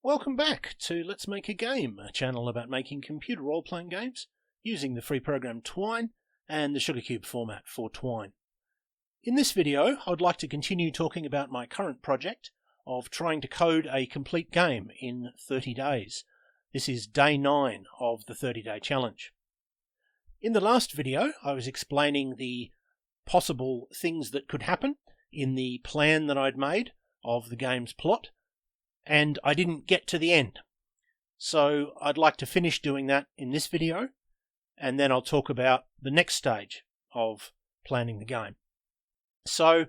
Welcome back to Let's Make a Game, a channel about making computer role-playing games using the free program Twine and the Sugarcube format for Twine. In this video, I'd like to continue talking about my current project of trying to code a complete game in 30 days. This is day 9 of the 30-day challenge. In the last video, I was explaining the possible things that could happen in the plan that I'd made of the game's plot, and I didn't get to the end. So I'd like to finish doing that in this video, and then I'll talk about the next stage of planning the game. So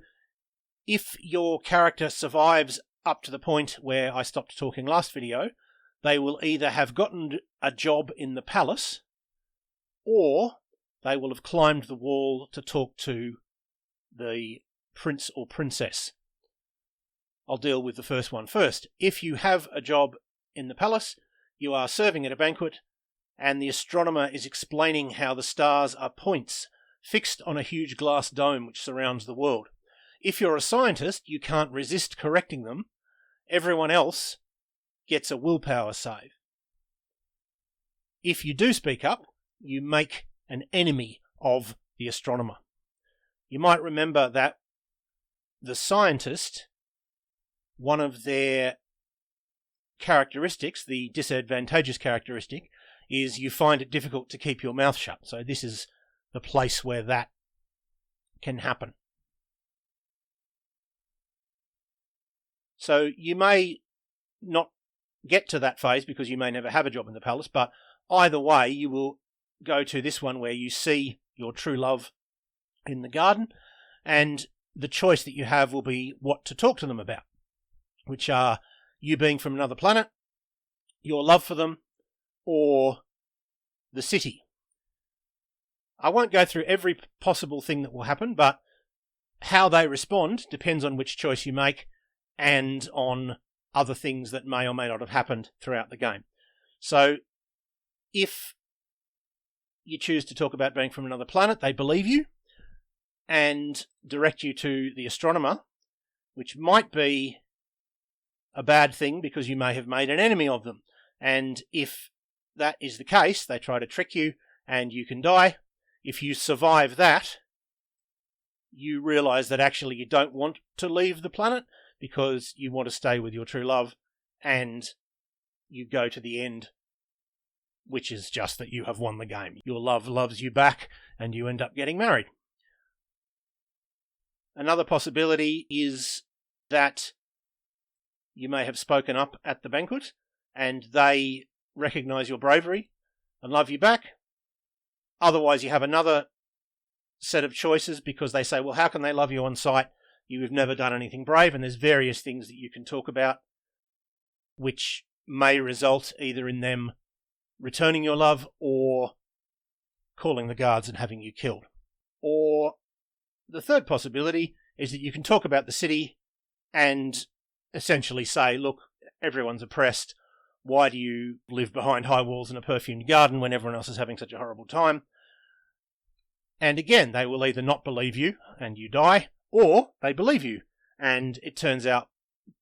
if your character survives up to the point where I stopped talking last video, they will either have gotten a job in the palace, or they will have climbed the wall to talk to the prince or princess. I'll deal with the first one first. If you have a job in the palace, you are serving at a banquet, and the astronomer is explaining how the stars are points fixed on a huge glass dome which surrounds the world. If you're a scientist, you can't resist correcting them. Everyone else gets a willpower save. If you do speak up, you make an enemy of the astronomer. You might remember that the scientist, one of their characteristics, the disadvantageous characteristic, is you find it difficult to keep your mouth shut. So this is the place where that can happen. So you may not get to that phase because you may never have a job in the palace, but either way you will go to this one where you see your true love in the garden, and the choice that you have will be what to talk to them about, which are you being from another planet, your love for them, or the city. I won't go through every possible thing that will happen, but how they respond depends on which choice you make and on other things that may or may not have happened throughout the game. So if you choose to talk about being from another planet, they believe you and direct you to the astronomer, which might be a bad thing because you may have made an enemy of them. And if that is the case, they try to trick you and you can die. If you survive that, you realize that actually you don't want to leave the planet because you want to stay with your true love, and you go to the end, which is just that you have won the game. Your love loves you back and you end up getting married. Another possibility is that you may have spoken up at the banquet and they recognize your bravery and love you back. Otherwise, you have another set of choices because they say, well, how can they love you on sight? You've never done anything brave, and there's various things that you can talk about which may result either in them returning your love or calling the guards and having you killed. Or the third possibility is that you can talk about the city and essentially say, look, everyone's oppressed. Why do you live behind high walls in a perfumed garden when everyone else is having such a horrible time? And again, they will either not believe you and you die, or they believe you and it turns out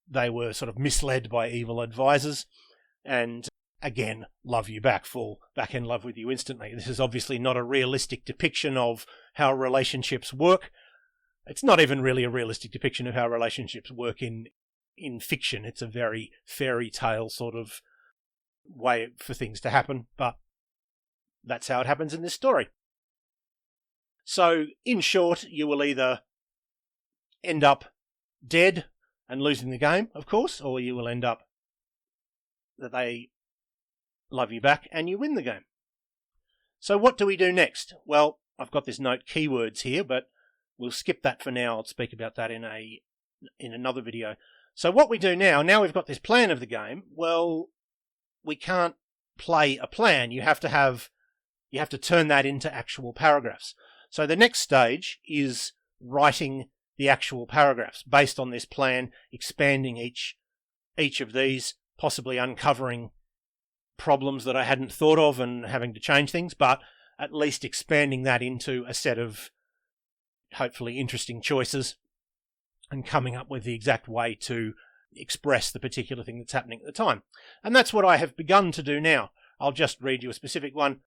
they were sort of misled by evil advisors and again love you back, fall back in love with you instantly. This is obviously not a realistic depiction of how relationships work. It's not even really a realistic depiction of how relationships work in fiction. It's a very fairy tale sort of way for things to happen, but that's how it happens in this story. So, in short, you will either end up dead and losing the game, of course, or you will end up that they love you back and you win the game. So what do we do next? Well, I've got this note keywords here, but we'll skip that for now. I'll speak about that in another video. So what we do now we've got this plan of the game, well, we can't play a plan. You have to turn that into actual paragraphs. So the next stage is writing the actual paragraphs based on this plan, expanding each of these, possibly uncovering problems that I hadn't thought of and having to change things, but at least expanding that into a set of hopefully interesting choices and coming up with the exact way to express the particular thing that's happening at the time. And that's what I have begun to do now. I'll just read you a specific one.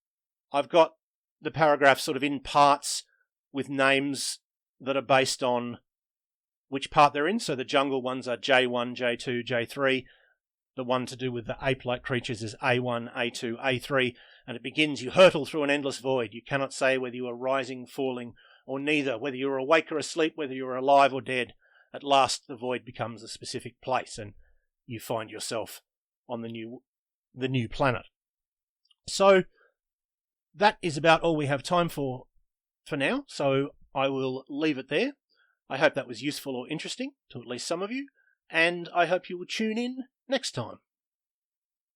I've got the paragraph sort of in parts with names that are based on which part they're in. So the jungle ones are J1, J2, J3. The one to do with the ape-like creatures is A1, A2, A3. And it begins, you hurtle through an endless void. You cannot say whether you are rising, falling, or neither, whether you are awake or asleep, whether you are alive or dead. At last, the void becomes a specific place, and you find yourself on the new planet. So that is about all we have time for now. So I will leave it there. I hope that was useful or interesting to at least some of you, and I hope you will tune in next time.